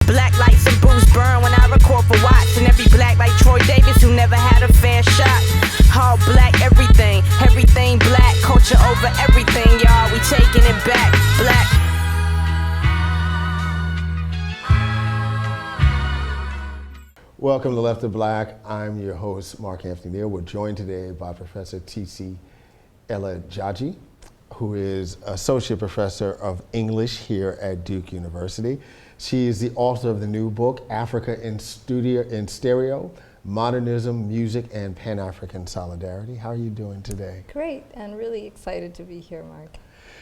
Black lights and booze burn when I record for Watts. And every black like Troy Davis who never had a fair shot. All black everything, everything black. Culture over everything, y'all, we taking it back. Black. Welcome to Left of Black. I'm your host, Mark Anthony Neal. We're joined today by Professor Tsitsi Ella Jaji, who is Associate Professor of English here at Duke University. She is the author of the new book, Africa in Stereo, Modernism, Music, and Pan-African Solidarity. How are you doing today? Great, and really excited to be here, Mark.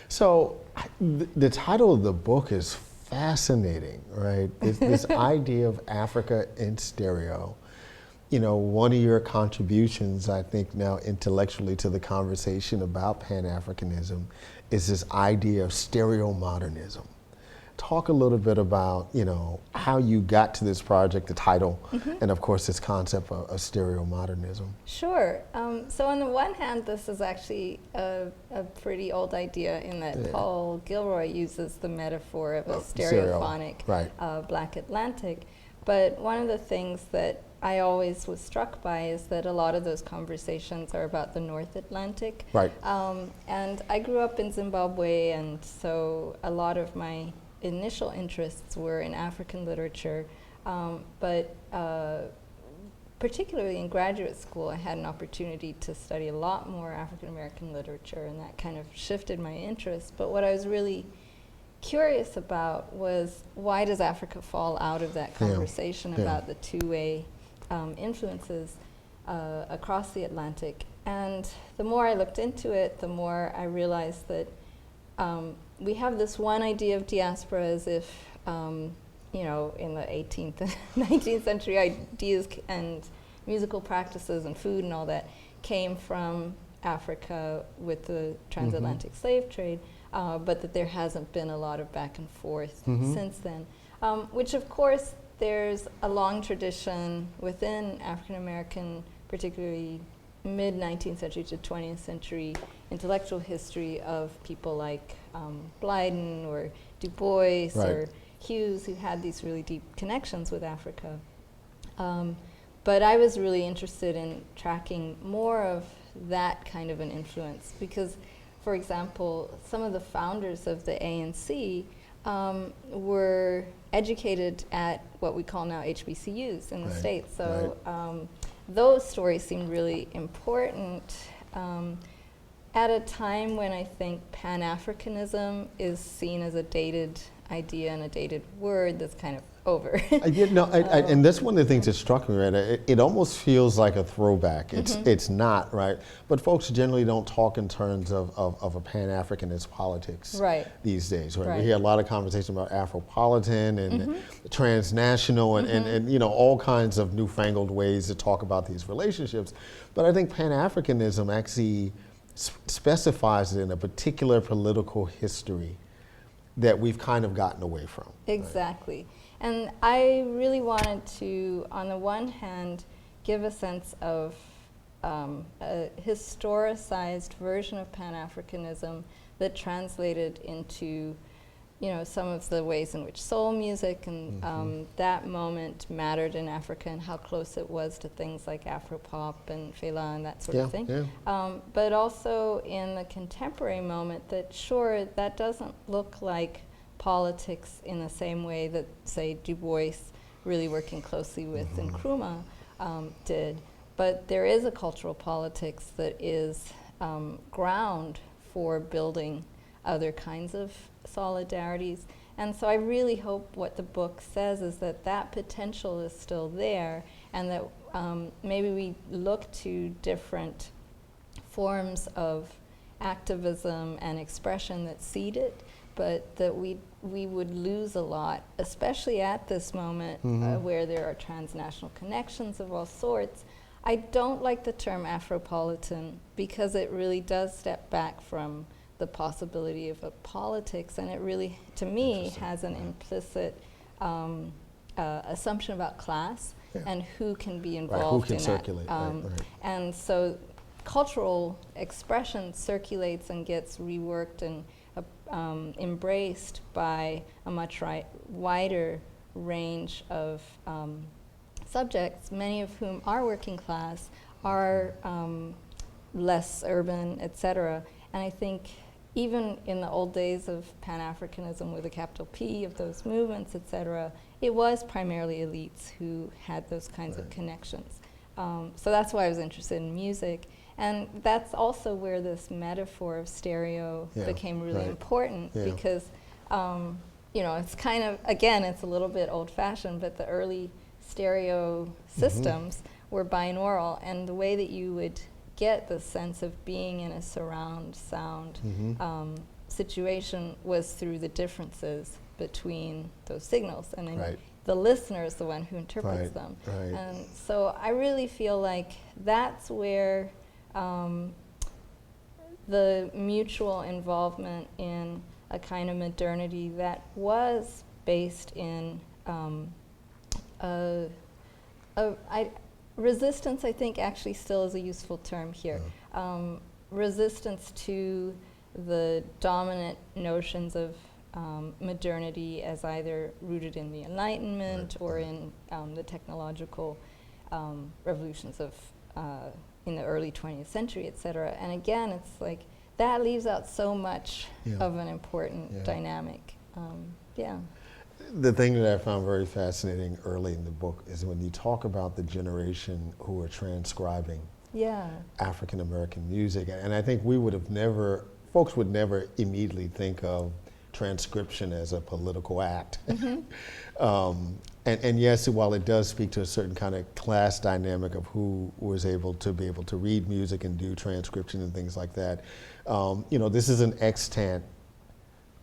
So, the title of the book is fascinating, right? This idea of Africa in stereo. You know, one of your contributions, I think now intellectually to the conversation about Pan-Africanism is this idea of stereomodernism. Talk a little bit about, you know, how you got to this project, the title, and of course this concept of stereomodernism. Sure. So on the one hand, this is actually a pretty old idea in that Paul Gilroy uses the metaphor of a stereophonic Black Atlantic. But one of the things that I always was struck by is that a lot of those conversations are about the North Atlantic. Right. And I grew up in Zimbabwe, and so a lot of my initial interests were in African literature, but particularly in graduate school, I had an opportunity to study a lot more African American literature, and that kind of shifted my interest. But what I was really curious about was, why does Africa fall out of that conversation about the two-way influences across the Atlantic? And the more I looked into it, the more I realized that we have this one idea of diaspora as if, you know, in the 18th and 19th century, ideas and musical practices and food and all that came from Africa with the transatlantic slave trade, but that there hasn't been a lot of back and forth since then, which of course there's a long tradition within African American, particularly mid-19th century to 20th century intellectual history of people like Blyden or Du Bois or Hughes, who had these really deep connections with Africa. But I was really interested in tracking more of that kind of an influence because, for example, some of the founders of the ANC were educated at what we call now HBCUs in the States. So those stories seemed really important at a time when I think Pan-Africanism is seen as a dated idea and a dated word that's kind of over. And that's one of the things that struck me, right? It almost feels like a throwback. It's not, right? But folks generally don't talk in terms of a Pan-Africanist politics these days, right? We hear a lot of conversation about Afropolitan and transnational and you know, all kinds of newfangled ways to talk about these relationships. But I think Pan-Africanism actually specifies it in a particular political history that we've kind of gotten away from. Exactly. Right? And I really wanted to, on the one hand, give a sense of a historicized version of Pan-Africanism that translated into, you know, some of the ways in which soul music and that moment mattered in Africa and how close it was to things like Afropop and Fela and that sort of thing. But also in the contemporary moment that, sure, that doesn't look like politics in the same way that, say, Du Bois really working closely with Nkrumah did. But there is a cultural politics that is ground for building other kinds of solidarities. And so I really hope what the book says is that that potential is still there, and that maybe we look to different forms of activism and expression that seed it, but that we would lose a lot, especially at this moment where there are transnational connections of all sorts. I don't like the term Afropolitan because it really does step back from the possibility of a politics, and it really, to me, has an implicit assumption about class and who can be involved in circulate. And so cultural expression circulates and gets reworked and embraced by a much wider range of subjects, many of whom are working class, are less urban, etc. And I think even in the old days of Pan-Africanism with a capital P, of those movements, etc., it was primarily elites who had those kinds of connections. So that's why I was interested in music. And that's also where this metaphor of stereo became really important, because you know, it's kind of, again, it's a little bit old-fashioned, but the early stereo systems were binaural, and the way that you would get the sense of being in a surround sound situation was through the differences between those signals, and then the listener is the one who interprets them. And so I really feel like that's where the mutual involvement in a kind of modernity that was based in resistance, I think, actually still is a useful term here. Resistance to the dominant notions of modernity as either rooted in the Enlightenment or in the technological revolutions of in the early 20th century, et cetera. And again, it's like that leaves out so much of an important dynamic. The thing that I found very fascinating early in the book is when you talk about the generation who are transcribing African American music, and I think we would have never, folks would never immediately think of transcription as a political act. And yes, while it does speak to a certain kind of class dynamic of who was able to read music and do transcription and things like that, you know, this is an extant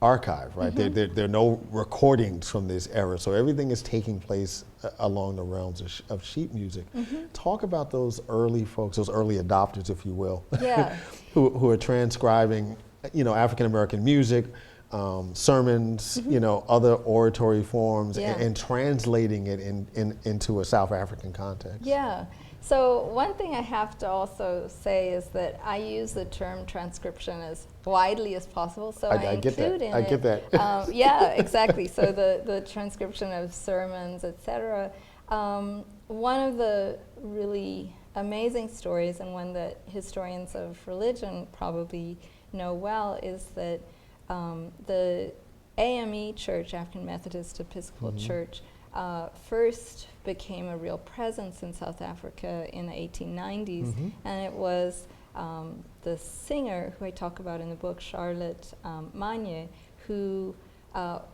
archive, right? There are no recordings from this era, so everything is taking place along the realms of sheet music. Talk about those early folks, those early adopters, if you will, who are transcribing, you know, African American music, sermons, you know, other oratory forms, and translating it into a South African context. So one thing I have to also say is that I use the term transcription as widely as possible. So I include in it. I get that. Yeah, exactly. So the transcription of sermons, etc. One of the really amazing stories, and one that historians of religion probably know well, is that the AME Church, African Methodist Episcopal Church, first became a real presence in South Africa in the 1890s, and it was the singer who I talk about in the book, Charlotte Manye, who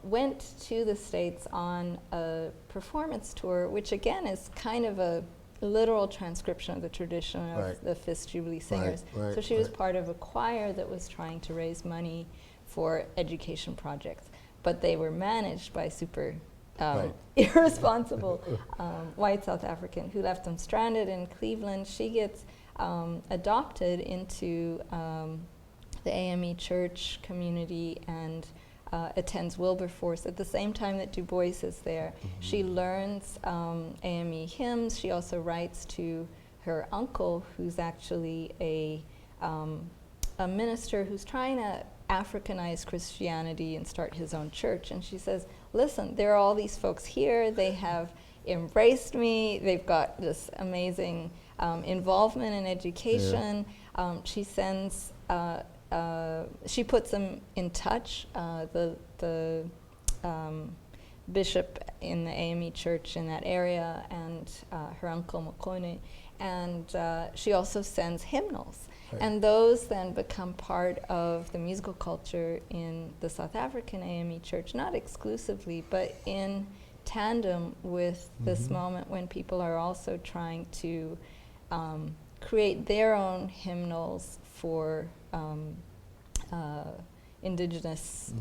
went to the States on a performance tour, which again is kind of a literal transcription of the tradition of the Fisk Jubilee Singers. So she was part of a choir that was trying to raise money for education projects, but they were managed by super irresponsible white South African who left them stranded in Cleveland. She gets adopted into the AME church community and attends Wilberforce at the same time that Du Bois is there. She learns AME hymns. She also writes to her uncle, who's actually a minister who's trying to Africanize Christianity and start his own church. And she says, listen, there are all these folks here. They have embraced me. They've got this amazing involvement in education. She sends, she puts them in touch. The bishop in the AME church in that area and her uncle Mokone. And she also sends hymnals. And those then become part of the musical culture in the South African AME church, not exclusively, but in tandem with this moment when people are also trying to create their own hymnals for indigenous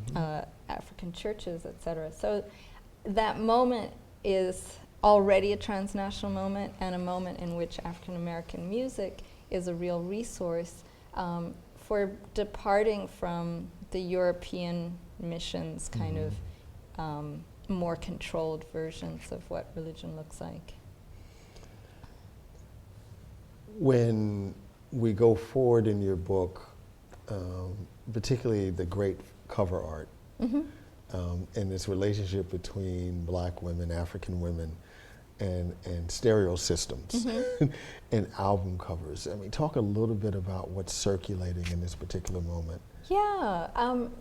African churches, etc. So that moment is already a transnational moment, and a moment in which African American music is a real resource for departing from the European missions kind of more controlled versions of what religion looks like. When we go forward in your book, particularly the great cover art, and this relationship between black women, African women, and stereo systems and album covers. I mean, talk a little bit about what's circulating in this particular moment. Yeah,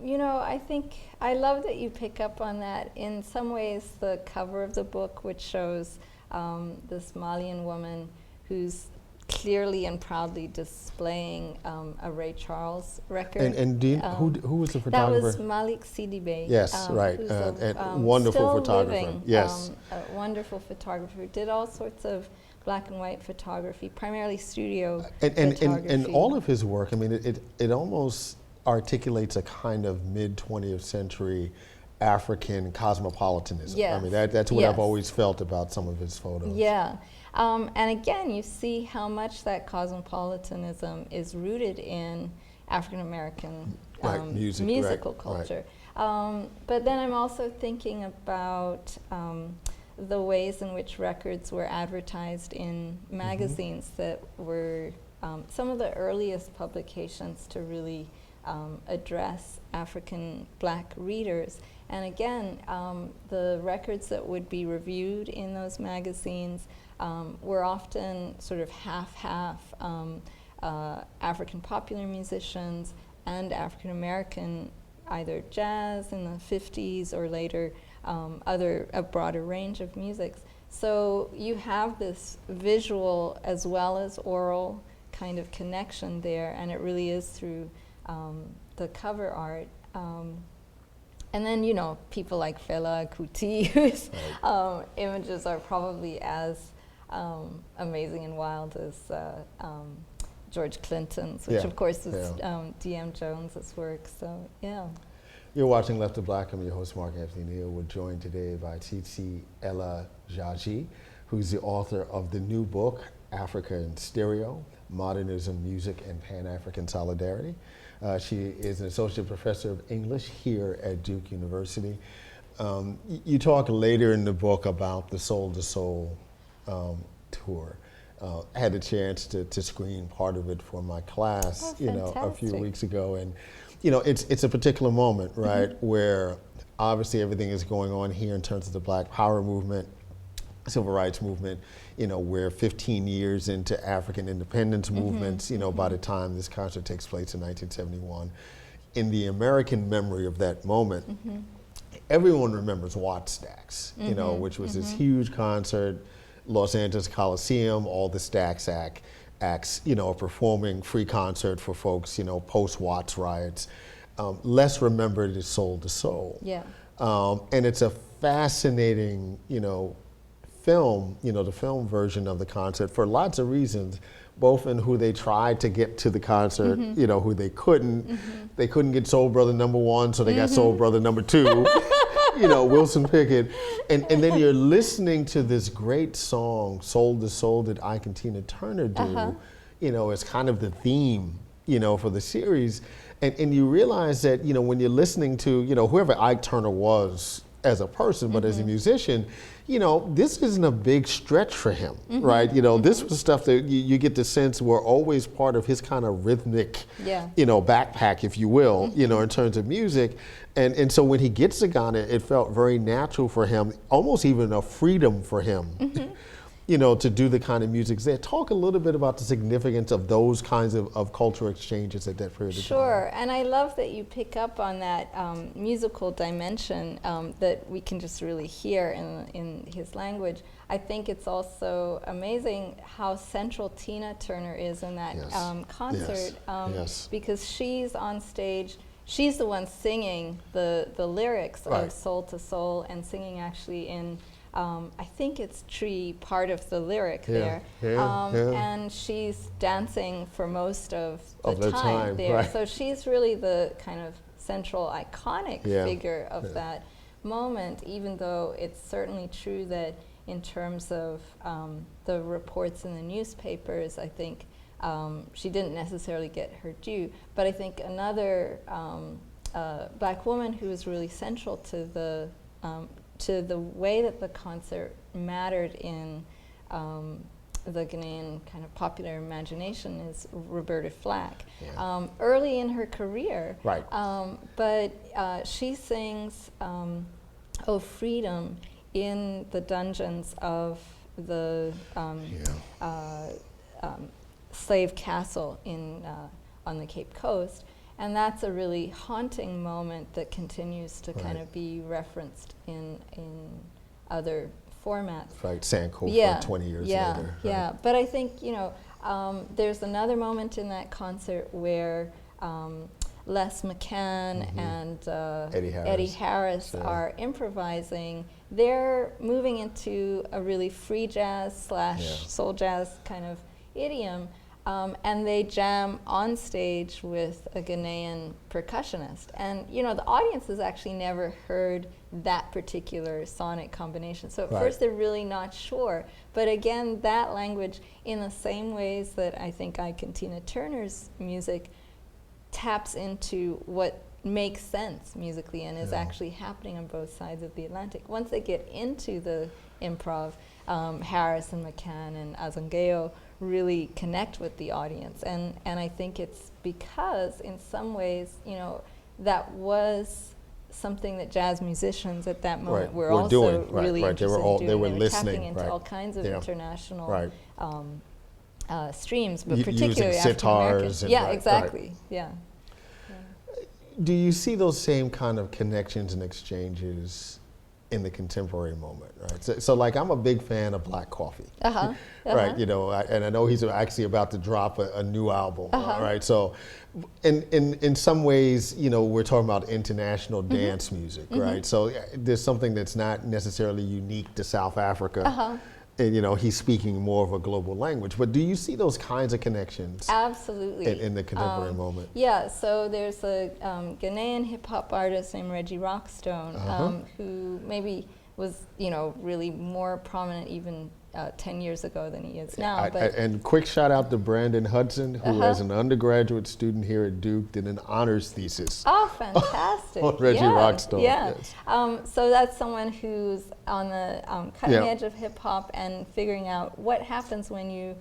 you know, I think I love that you pick up on that. In some ways, the cover of the book, which shows this Malian woman who's clearly and proudly displaying a Ray Charles record. And do you, who was the photographer? That was Malik Sidibe. Yes, right. And wonderful photographer. Living, yes. A wonderful photographer. Did all sorts of black and white photography, primarily studio photography. And all of his work, I mean, it almost articulates a kind of mid-20th century African cosmopolitanism. Yes. I mean, that's what I've always felt about some of his photos. Yeah. And again, you see how much that cosmopolitanism is rooted in African American musical culture. Right. But then I'm also thinking about the ways in which records were advertised in magazines that were some of the earliest publications to really address African black readers. And again, the records that would be reviewed in those magazines were often sort of half-half African popular musicians and African American, either jazz in the 50s or later, a broader range of musics. So you have this visual as well as oral kind of connection there, and it really is through the cover art. And then, you know, people like Fela Kuti, whose images are probably as amazing and wild as George Clinton's, which of course is D.M. Jones's work. So, yeah. You're watching Left to Black. I'm your host, Mark Anthony Neal. We're joined today by Tsitsi Ella Jaji, who's the author of the new book, Africa in Stereo, Modernism, Music, and Pan-African Solidarity. She is an associate professor of English here at Duke University. You talk later in the book about the Soul to Soul tour. I had a chance to screen part of it for my class, a few weeks ago, and it's a particular moment, right, where obviously everything is going on here in terms of the Black Power movement, Civil Rights movement. We're 15 years into African independence movements, by the time this concert takes place in 1971. In the American memory of that moment, everyone remembers Wattstax, which was this huge concert, Los Angeles Coliseum, all the Stax acts, performing free concert for folks, post-Watts riots. Less remembered is Soul to Soul. Yeah. And it's a fascinating, film, the film version of the concert for lots of reasons, both in who they tried to get to the concert, who they couldn't. They couldn't get Soul Brother #1, so they got Soul Brother #2, Wilson Pickett. And then you're listening to this great song, Soul to Soul, that Ike and Tina Turner do, as kind of the theme, for the series. And you realize that, when you're listening to, whoever Ike Turner was as a person, but as a musician, this isn't a big stretch for him, right? This was stuff that you get the sense were always part of his kind of rhythmic, backpack, if you will, in terms of music. And so when he gets to Ghana, it felt very natural for him, almost even a freedom for him, to do the kind of music there. Talk a little bit about the significance of those kinds of cultural exchanges at that period of time. Sure, and I love that you pick up on that musical dimension that we can just really hear in his language. I think it's also amazing how central Tina Turner is in that concert, because she's on stage. She's the one singing the lyrics of Soul to Soul, and singing actually in I think it's Tree, part of the lyric there. And she's dancing for most of the time there. Right. So she's really the kind of central iconic figure of that moment, even though it's certainly true that in terms of the reports in the newspapers, I think she didn't necessarily get her due. But I think another black woman who was really central to the way that the concert mattered in the Ghanaian kind of popular imagination is Roberta Flack. Yeah. Early in her career, right. But she sings "Oh Freedom" in the dungeons of the slave castle on the Cape Coast. And that's a really haunting moment that continues to kind of be referenced in other formats. Right, Sankofa 20 years later. Yeah, but I think, there's another moment in that concert where Les McCann and Eddie Harris are improvising. They're moving into a really free jazz / soul jazz kind of idiom. And they jam on stage with a Ghanaian percussionist. And, the audience has actually never heard that particular sonic combination. So at first they're really not sure. But again, that language, in the same ways that I think Ike and Tina Turner's music taps into what makes sense musically and is actually happening on both sides of the Atlantic. Once they get into the improv, Harris and McCann and Azangeo really connect with the audience, and I think it's because in some ways that was something that jazz musicians at that moment were also doing. really interested in doing. They were listening, listening tapping into all kinds of international streams, but particularly African American. Yeah, exactly. Yeah. Do you see those same kind of connections and exchanges in the contemporary moment, right? So like, I'm a big fan of Black Coffee, right? And I know he's actually about to drop a new album, right? So, in some ways, we're talking about international dance music, right? So there's something that's not necessarily unique to South Africa. And he's speaking more of a global language. But do you see those kinds of connections? Absolutely. In the contemporary moment? Yeah, so there's a Ghanaian hip-hop artist named Reggie Rockstone, who maybe was, really more prominent even 10 years ago than he is now. And quick shout out to Brandon Hudson, who as an undergraduate student here at Duke did an honors thesis. Oh, fantastic. On Reggie Rockstone. Yeah. Yes. So that's someone who's on the cutting edge of hip hop and figuring out what happens when you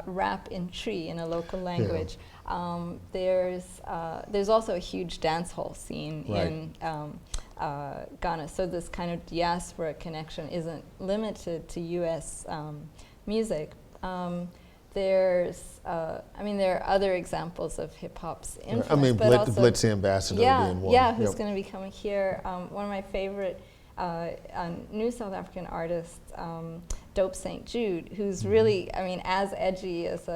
rap in Tree, in a local language. There's also a huge dance hall scene in Ghana. So this kind of diaspora connection isn't limited to U.S. music. There are other examples of hip hop's influence. Blitz Ambassador being one. Yeah, who's going to be coming here. One of my favorite new South African artists, Dope St. Jude, who's really, as edgy as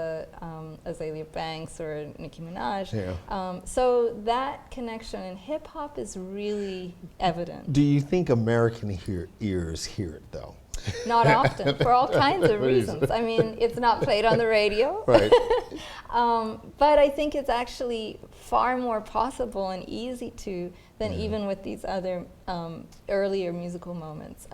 Azalea Banks or Nicki Minaj. So that connection in hip hop is really evident. Do you think American ears hear it though? Not often, for all kinds of reasons. It's not played on the radio. Right. But I think it's actually far more possible and easy to than even with these other earlier musical moments.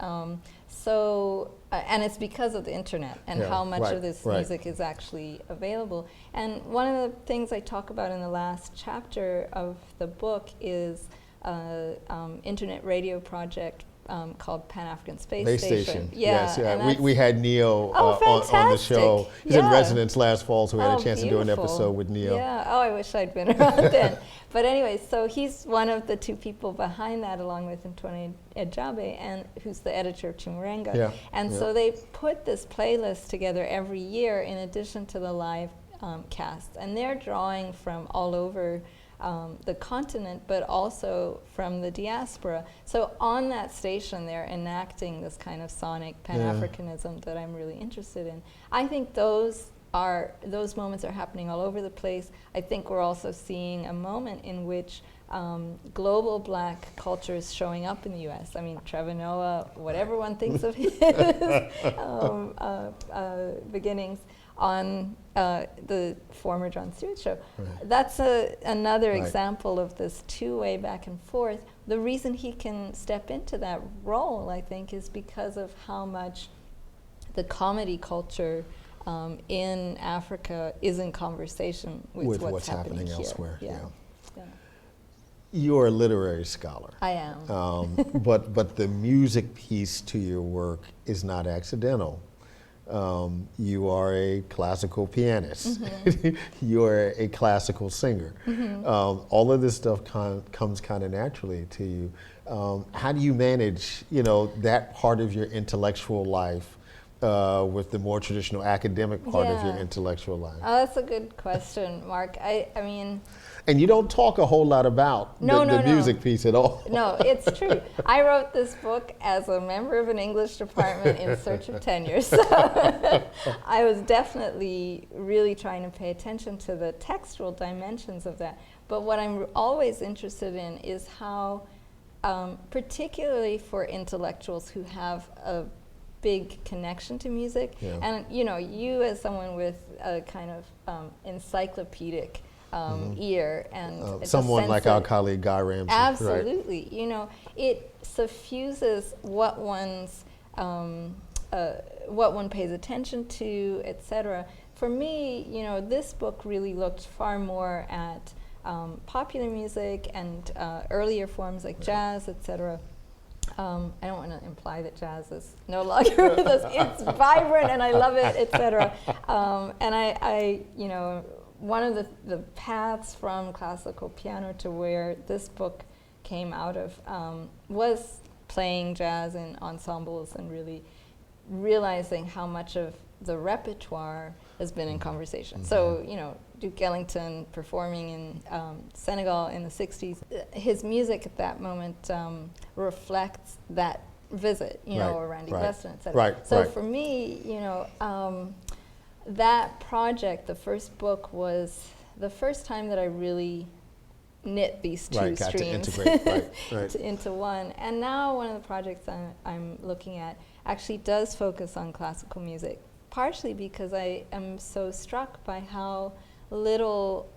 And it's because of the internet and how much of this music is actually available. And one of the things I talk about in the last chapter of the book is an internet radio project called Pan-African Space Station. We had Neal on the show. He's in residence last fall, so we had a chance to do an episode with Neal. Yeah, I wish I'd been around then. But anyway, so he's one of the two people behind that, along with Antoine Ejabe, and who's the editor of Chimurenga. So they put this playlist together every year in addition to the live cast. And they're drawing from all over the continent, but also from the diaspora. So on that station, they're enacting this kind of sonic Pan-Africanism that I'm really interested in. I think those moments are happening all over the place. I think we're also seeing a moment in which global Black culture is showing up in the U.S. Trevor Noah, whatever one thinks of his beginnings on the former Jon Stewart show. That's another example of this two-way back and forth. The reason he can step into that role, I think, is because of how much the comedy culture in Africa is in conversation with what's happening here. Elsewhere. You're a literary scholar. I am. But the music piece to your work is not accidental. You are a classical pianist. You are a classical singer. All of this stuff comes kind of naturally to you. How do you manage, that part of your intellectual life with the more traditional academic part of your intellectual life? Oh, that's a good question, Mark. I mean... And you don't talk a whole lot about the music piece at all. No, it's true. I wrote this book as a member of an English department in search of tenure. So I was definitely really trying to pay attention to the textual dimensions of that. But what I'm always interested in is how, particularly for intellectuals who have a big connection to music, and you as someone with a kind of encyclopedic ear and someone like our colleague Guy Ramsey. Absolutely, right. It suffuses what one pays attention to, etc. For me, this book really looked far more at popular music and earlier forms like jazz, etc. I don't want to imply that jazz is no longer with us. It's vibrant and I love it, etc. And I one of the paths from classical piano to where this book came out of was playing jazz in ensembles and really realizing how much of the repertoire has been in conversation. So, Duke Ellington performing in Senegal in the 60s, his music at that moment reflects that visit, or Randy Weston, et cetera. So for me, that project, the first book, was the first time that I really knit these two streams into one. And now one of the projects I'm looking at actually does focus on classical music, partially because I am so struck by how little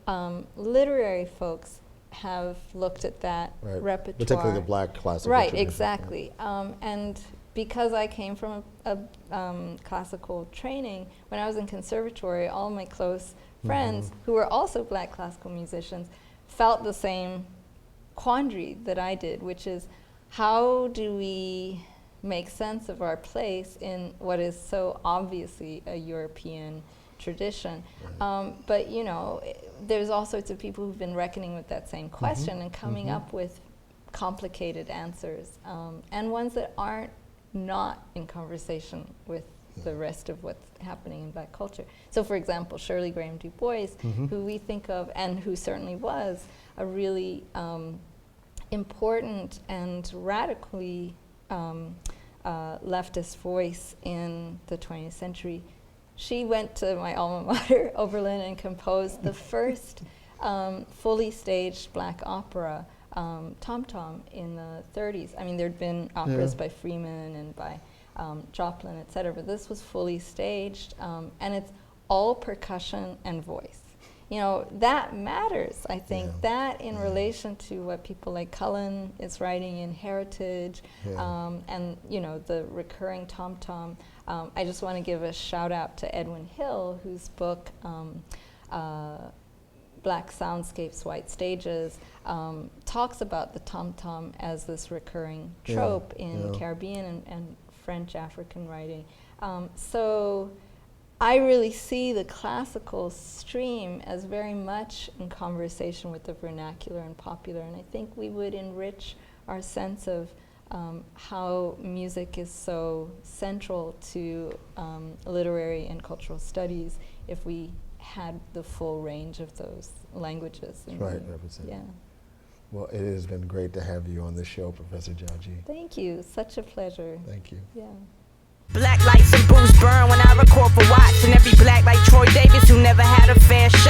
literary folks have looked at that repertoire. Particularly the black classical tradition. Right, exactly. And because I came from a classical training, when I was in conservatory, all my close friends who were also black classical musicians felt the same quandary that I did, which is how do we make sense of our place in what is so obviously a European tradition. But there's all sorts of people who've been reckoning with that same question and coming up with complicated answers, and ones that aren't not in conversation with the rest of what's happening in black culture. So for example, Shirley Graham Du Bois, who we think of, and who certainly was a really important and radically leftist voice in the 20th century. She went to my alma mater, Oberlin, and composed the first fully staged black opera, Tom Tom, in the 30s. I mean, there'd been operas by Freeman and by Joplin, et cetera, but this was fully staged, and it's all percussion and voice. That matters, I think, that in relation to what people like Cullen is writing in Heritage, and, the recurring tom-tom. I just want to give a shout out to Edwin Hill, whose book, Black Soundscapes, White Stages, talks about the tom-tom as this recurring trope in Caribbean and French African writing. So I really see the classical stream as very much in conversation with the vernacular and popular, and I think we would enrich our sense of how music is so central to literary and cultural studies if we had the full range of those languages. Right, yeah. Well, it has been great to have you on this show, Professor Jaji. Thank you, such a pleasure. Thank you. Yeah. Black lights and booze burn when I record for Watts, and every black like Troy Davis who never had a fair shot.